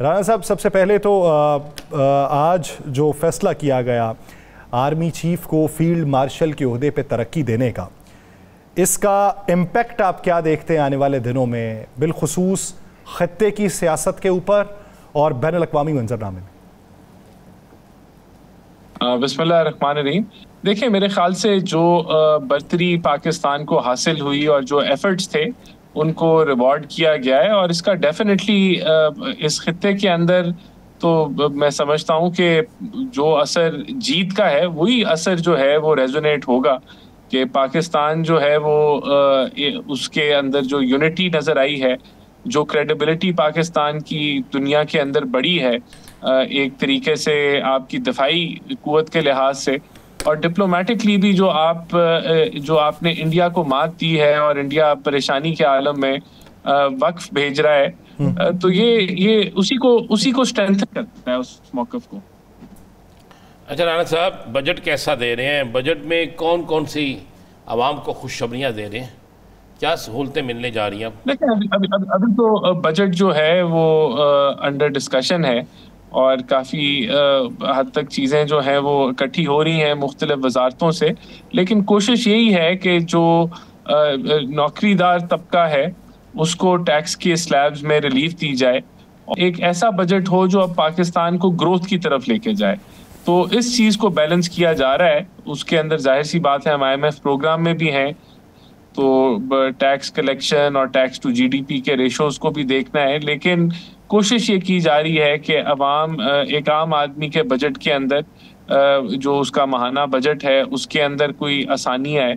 राणा साहब, सबसे पहले तो आज जो फैसला किया गया आर्मी चीफ को फील्ड मार्शल के ओहदे पे तरक्की देने का, इसका इम्पैक्ट आप क्या देखते हैं आने वाले दिनों में, बिलखुसूस खत्ते की सियासत के ऊपर और बैन अल-अक़वामी मंजरनामे में? बिस्मिल्लाहिर्रहमानिर्रहीम। देखिए, मेरे ख्याल से जो बर्तरी पाकिस्तान को हासिल हुई और जो एफर्ट्स थे उनको रिवॉर्ड किया गया है, और इसका डेफिनेटली इस खित्ते के अंदर तो मैं समझता हूँ कि जो असर जीत का है वही असर जो है वो रेजोनेट होगा कि पाकिस्तान जो है वो उसके अंदर जो यूनिटी नज़र आई है, जो क्रेडिबिलिटी पाकिस्तान की दुनिया के अंदर बढ़ी है एक तरीके से आपकी दफाई कुव्वत के लिहाज से, और डिप्लोमेटिकली भी जो आपने इंडिया को मात दी है और इंडिया परेशानी के आलम में वक्फ भेज रहा है, तो ये उसी को स्ट्रेंथन करता है, उस मौक़िफ़ को। अच्छा राणा साहब, बजट कैसा दे रहे हैं? बजट में कौन कौन सी आवाम को खुशखबरियाँ दे रहे हैं? क्या सहूलतें मिलने जा रही हैं? देखिए, अभी तो बजट जो है वो अंडर डिस्कशन है, और काफ़ी हद तक चीज़ें जो हैं वो इकट्ठी हो रही हैं मुख्तलिफ वजारतों से, लेकिन कोशिश यही है कि जो नौकरीदार तबका है उसको टैक्स के स्लैब्स में रिलीफ दी जाए, एक ऐसा बजट हो जो अब पाकिस्तान को ग्रोथ की तरफ लेके जाए। तो इस चीज़ को बैलेंस किया जा रहा है। उसके अंदर जाहिर सी बात है हम IMF प्रोग्राम में भी हैं, तो टैक्स कलेक्शन और टैक्स टू GDP के रेशोज़ को भी देखना है, लेकिन कोशिश ये की जा रही है कि एक आम आदमी के बजट के अंदर जो उसका माहाना बजट है उसके अंदर कोई आसानी आए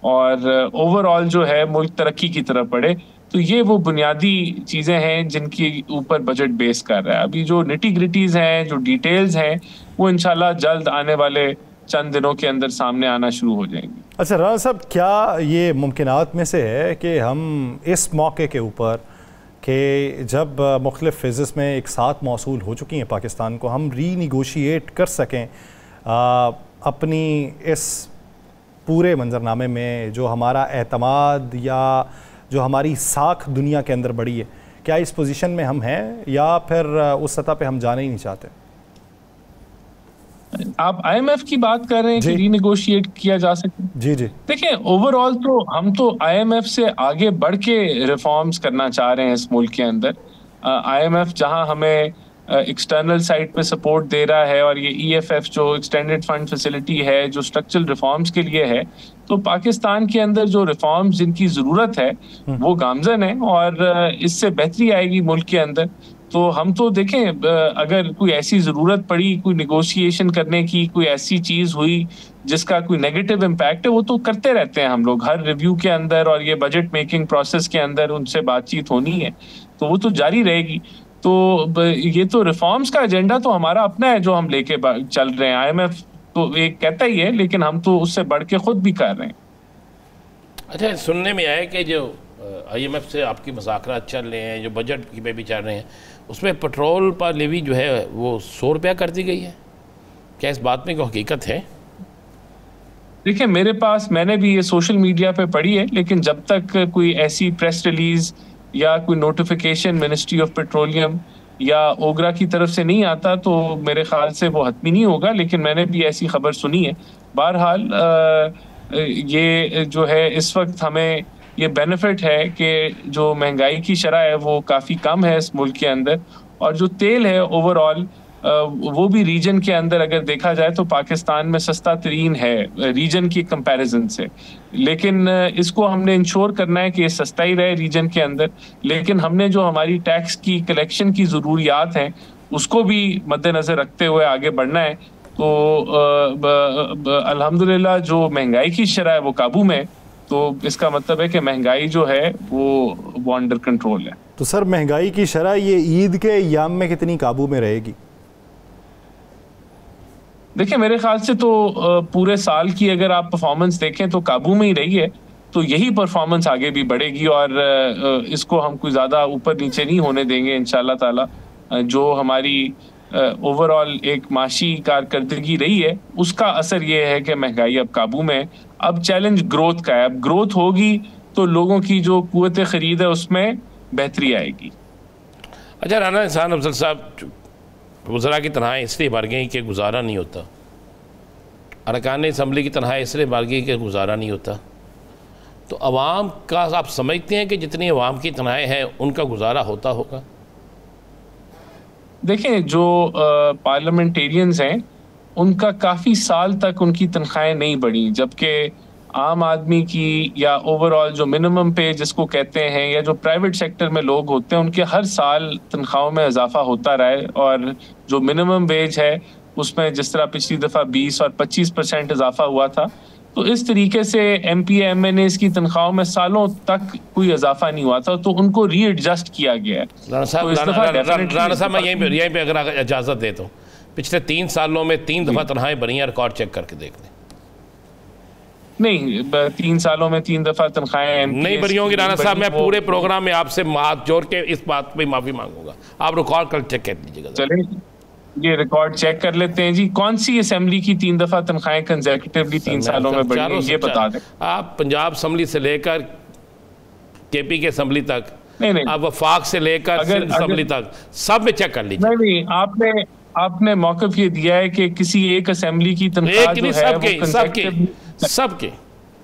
और ओवरऑल जो है मुल्क तरक्की की तरफ बढ़े। तो ये वो बुनियादी चीज़ें हैं जिनके ऊपर बजट बेस कर रहा है। अभी जो निटी ग्रिटीज़ हैं, जो डिटेल्स हैं, वो इंशाल्लाह जल्द आने वाले चंद दिनों के अंदर सामने आना शुरू हो जाएंगी। अच्छा राणा साहब, क्या ये मुमकिनात में से है कि हम इस मौके के ऊपर कि जब मुख्तलिफ फेजेस में एक साथ मौसूल हो चुकी हैं पाकिस्तान को, हम रीनिगोशिएट कर सकें अपनी इस पूरे मंजरनामे में जो हमारा एतमाद या जो हमारी साख दुनिया के अंदर बढ़ी है? क्या इस पोजीशन में हम हैं या फिर उस सतह पे हम जाना ही नहीं चाहते? आप IMF की बात कर रहे हैं कि रीनेगोशिएट किया जा सके? जी। देखिए, ओवरऑल तो हम तो IMF से आगे बढ़ के रिफॉर्म्स करना चाह रहे हैं इस मुल्क के अंदर। IMF जहां हमें एक्सटर्नल साइड पे सपोर्ट दे रहा है, और ये EFF जो एक्सटेंडेड फंड फैसिलिटी है जो स्ट्रक्चरल रिफॉर्म्स के लिए है, तो पाकिस्तान के अंदर जो रिफॉर्म्स जिनकी ज़रूरत है वो गामजन है, और इससे बेहतरी आएगी मुल्क के अंदर। तो हम तो देखें, अगर कोई ऐसी ज़रूरत पड़ी कोई निगोशिएशन करने की, कोई ऐसी चीज़ हुई जिसका कोई नेगेटिव इम्पैक्ट है, वो तो करते रहते हैं हम लोग हर रिव्यू के अंदर, और ये बजट मेकिंग प्रोसेस के अंदर उनसे बातचीत होनी है, तो वो तो जारी रहेगी। तो ये तो रिफॉर्म्स का एजेंडा तो हमारा अपना है जो हम लेके चल रहे हैं। IMF तो एक कहता ही है, लेकिन हम तो उससे बढ़ के खुद भी कर रहे हैं। अच्छा, सुनने में आया कि जो IMF से आपकी मुज़ाकरात चल रहे हैं, जो बजट की पे भी चल रहे हैं, उसमें पेट्रोल पर लेवी जो है वो 100 रुपया कर दी गई है। क्या इस बात में कोई हकीकत है? देखिए, मैंने भी ये सोशल मीडिया पे पढ़ी है, लेकिन जब तक कोई ऐसी प्रेस रिलीज या कोई नोटिफिकेशन मिनिस्ट्री ऑफ पेट्रोलियम या ओगरा की तरफ से नहीं आता तो मेरे ख्याल से वो हतमी नहीं होगा, लेकिन मैंने भी ऐसी खबर सुनी है। बहरहाल ये जो है इस वक्त हमें ये बेनिफिट है कि जो महंगाई की शरह है वो काफ़ी कम है इस मुल्क के अंदर, और जो तेल है ओवरऑल वो भी रीजन के अंदर अगर देखा जाए तो पाकिस्तान में सस्ता तरीन है रीजन की कंपैरिजन से। लेकिन इसको हमने इंश्योर करना है कि ये सस्ता ही रहे रीजन के अंदर, लेकिन हमने जो हमारी टैक्स की कलेक्शन की ज़रूरियात हैं उसको भी मद्देनज़र रखते हुए आगे बढ़ना है। तो अल्हम्दुलिल्लाह जो महंगाई की शरह है वो काबू में, तो इसका मतलब है कि महंगाई जो है वो अंडर कंट्रोल है। तो सर, महंगाई की शरह ये ईद के अय्याम में कितनी काबू में रहेगी? देखिए, मेरे ख्याल से तो पूरे साल की अगर आप परफॉर्मेंस देखें तो काबू में ही रही है, तो यही परफॉर्मेंस आगे भी बढ़ेगी, और इसको हम कोई ज़्यादा ऊपर नीचे नहीं होने देंगे इंशाल्लाह ताला। जो हमारी ओवरऑल एक माशी कारकर्दगी रही है उसका असर ये है कि महंगाई अब काबू में है। अब चैलेंज ग्रोथ का है। अब ग्रोथ होगी तो लोगों की जो कुव्वत खरीद है उसमें बेहतरी आएगी। अच्छा, राना एहसान अफजल साहब, वज़रा की तनहाई इसलिए बढ़ गई कि गुजारा नहीं होता, अरकान असम्बली की तनहाई इसलिए बढ़ गई कि गुजारा नहीं होता, तो अवाम का आप समझते हैं कि जितनी अवाम की तनहाई है उनका गुजारा होता होगा? देखें, जो पार्लियामेंटेरियंस हैं उनका काफ़ी साल तक उनकी तनख्वाहें नहीं बढ़ी, जबकि आम आदमी की या ओवरऑल जो मिनिमम पे जिसको कहते हैं या जो प्राइवेट सेक्टर में लोग होते हैं उनके हर साल तनख्वाहों में इजाफा होता रहा है। और जो मिनिमम वेज है उसमें जिस तरह पिछली दफ़ा 20 और 25% इजाफा हुआ था, तो इस तरीके से MP MNAs की तनख्वाहों में सालों तक कोई इजाफा नहीं हुआ था, तो उनको रीएडजस्ट किया गया है। राना साहब, मैं यहीं पे अगर इजाज़त दे तो पिछले 3 सालों में 3 दफ़ा तनख्वाहें बढ़ी हैं, रिकॉर्ड चेक करके देख लें। नहीं, 3 सालों में 3 दफ़ा तनख्वाहें नहीं बढ़ी होंगी राना साहब। मैं पूरे प्रोग्राम में आपसे हाथ जोड़ के इस बात पे माफ़ी मांगूंगा, आप रिकॉर्ड कर चेक कर लीजिएगा। चले, ये रिकॉर्ड चेक कर लेते हैं जी। कौन सी असेंबली की 3 दफ़ा तनख्वाहें कंसेक्यूटिवली 3 सालों में बढ़ी, ये बता दें। आप पंजाब असम्बली से लेकर KP की असम्बली तक, नहीं, आप वफाक से लेकर असम्बली तक सब में चेक कर लीजिए। नहीं, आपने मौक़िफ़ ये दिया है कि किसी एक असेंबली की तनख्वाह जो है सबके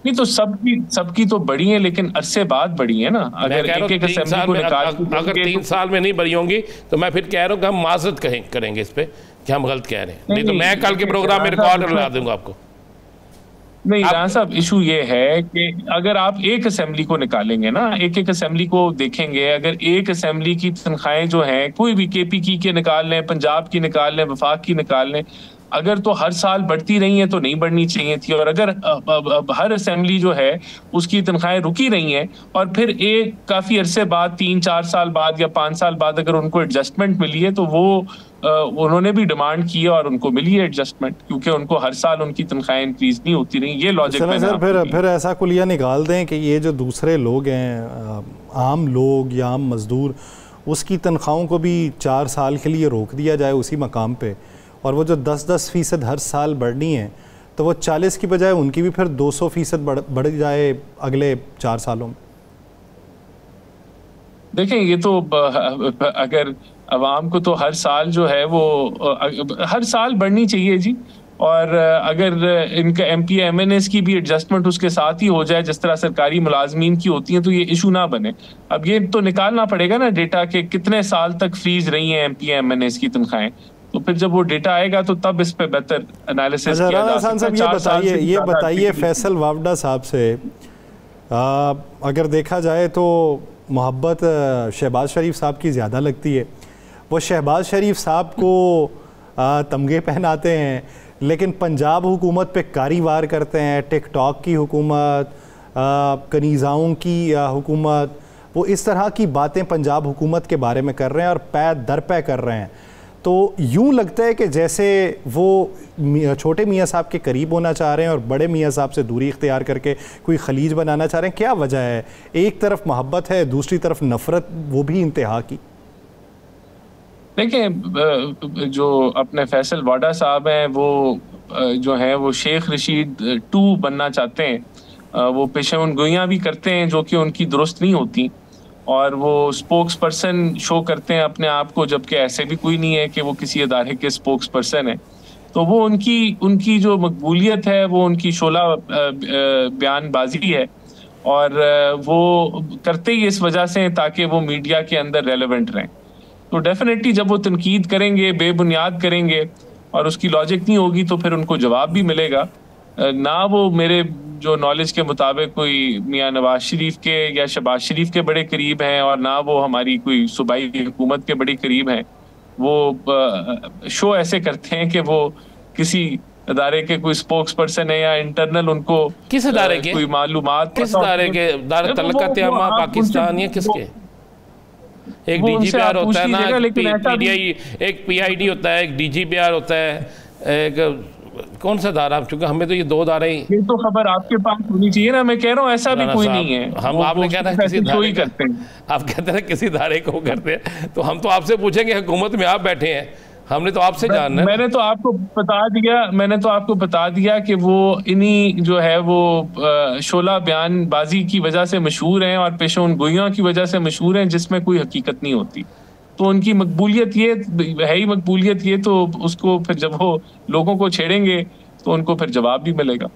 नहीं, तो सबकी तो बढ़ी है, लेकिन अरसे बाद बढ़ी है ना। अगर एक असेंबली को अगर 3 साल में नहीं बढ़ी होंगी तो मैं फिर कह रहा हूँ कि हम माजरत करेंगे इस पे कि हम गलत कह रहे हैं, नहीं तो मैं कल के प्रोग्राम में रिकॉर्ड लगा दूंगा आपको। नहीं राना साहब, इशू ये है कि अगर आप एक असेंबली को निकालेंगे ना, एक असेंबली को देखेंगे, अगर एक असेंबली की तनख्वाहें जो हैं कोई भी KP की के निकाल लें, पंजाब की निकाल लें, वफाक की निकाल लें, अगर तो हर साल बढ़ती रही हैं तो नहीं बढ़नी चाहिए थी। और अगर हर असेंबली जो है उसकी तनख्वाहें रुकी रही हैं और फिर एक काफ़ी अरसे बाद 3-4 साल बाद या 5 साल बाद अगर उनको एडजस्टमेंट मिली है, तो वो उन्होंने भी डिमांड की है और उनको मिली है एडजस्टमेंट, क्योंकि उनको हर साल उनकी तनख्वाहें इंक्रीज नहीं होती रही। ये लॉजिक है सर। फिर ऐसा कुलिया निकाल दें कि ये जो दूसरे लोग हैं, आम लोग या आम मजदूर, उसकी तनख्वाहों को भी 4 साल के लिए रोक दिया जाए उसी मकाम पे, और वो जो 10% हर साल बढ़नी है तो वो 40 की बजाय उनकी भी फिर 200% बढ़ जाए अगले 4 सालों में। देखें, ये तो अगर अवाम को तो हर साल जो है वो हर साल बढ़नी चाहिए जी। और अगर इनका MP MNAs की भी एडजस्टमेंट उसके साथ ही हो जाए जिस तरह सरकारी मुलाजमीन की होती है, तो ये इशू ना बने। अब ये तो निकालना पड़ेगा ना डेटा के कितने साल तक फ्रीज रही हैं MP MNAs की तनख्वाहें, तो फिर जब वो डेटा आएगा तो तब इस पे बेहतर एनालिसिस किया जा सकता है। ये बताइए फैसल वावडा साहब से, अगर देखा जाए तो मोहब्बत शहबाज शरीफ साहब की ज़्यादा लगती है। वो शहबाज शरीफ साहब को तमगे पहनाते हैं, लेकिन पंजाब हुकूमत पे कारी वार करते हैं, टिकटॉक की हुकूमत, कनीज़ाओं की हुकूमत, वो इस तरह की बातें पंजाब हुकूमत के बारे में कर रहे हैं और पै दर पै कर रहे हैं। तो यूँ लगता है कि जैसे वो छोटे मियाँ साहब के करीब होना चाह रहे हैं और बड़े मियाँ साहब से दूरी इख्तियार करके कोई खलीज बनाना चाह रहे हैं। क्या वजह है? एक तरफ मोहब्बत है, दूसरी तरफ नफ़रत, वो भी इंतहा की। देखिए, जो अपने फैसल वाडा साहब हैं वो जो है वो शेख रशीद 2 बनना चाहते हैं। वो पेशेवन गोइयाँ भी करते हैं जो कि उनकी दुरुस्त नहीं होती, और वो स्पोक्स पर्सन शो करते हैं अपने आप को, जबकि ऐसे भी कोई नहीं है कि वो किसी अदारे के स्पोक्स पर्सन है। तो वो उनकी जो मकबूलियत है वो उनकी शोला बयानबाजी है, और वो करते ही इस वजह से ताकि वो मीडिया के अंदर रेलेवेंट रहें। तो डेफिनेटली जब वो तनकीद करेंगे, बेबुनियाद करेंगे और उसकी लॉजिक नहीं होगी, तो फिर उनको जवाब भी मिलेगा। ना वो मेरे जो नॉलेज के मुताबिक कोई मियाँ नवाज शरीफ के या शहबाज शरीफ के बड़े करीब हैं, और ना वो हमारी कोई सूबाई हुकूमत के बड़े करीब हैं। वो शो ऐसे करते हैं कि वो किसी अदारे के कोई स्पोक्स पर्सन है या इंटरनल उनको किस अदारे के कोई मालूमात, किस अदारे के, पाकिस्तान या किसके? एक DGPR होता है ना, एक PID होता है, एक DGPR होता है, एक कौन सा दारा? चूंकि हमें तो ये 2 दारे ही, ये तो खबर आपके पास होनी चाहिए ना। मैं कह रहा हूँ ऐसा भी कोई नहीं है। हम आपने कहा था किसी दारे करते हैं, आप कहते हैं किसी दारे को करते हैं, तो हम तो आपसे पूछेंगे, हुकूमत में आप बैठे हैं, हमने तो आपसे जानना है। मैंने तो आपको बता दिया कि वो इन्हीं जो है वो शोला बयानबाजी की वजह से मशहूर हैं और पेशेवन गोइयों की वजह से मशहूर हैं, जिसमें कोई हकीकत नहीं होती। तो उनकी मकबूलियत ये है ही मकबूलियत ये, तो उसको फिर जब वो लोगों को छेड़ेंगे तो उनको फिर जवाब भी मिलेगा।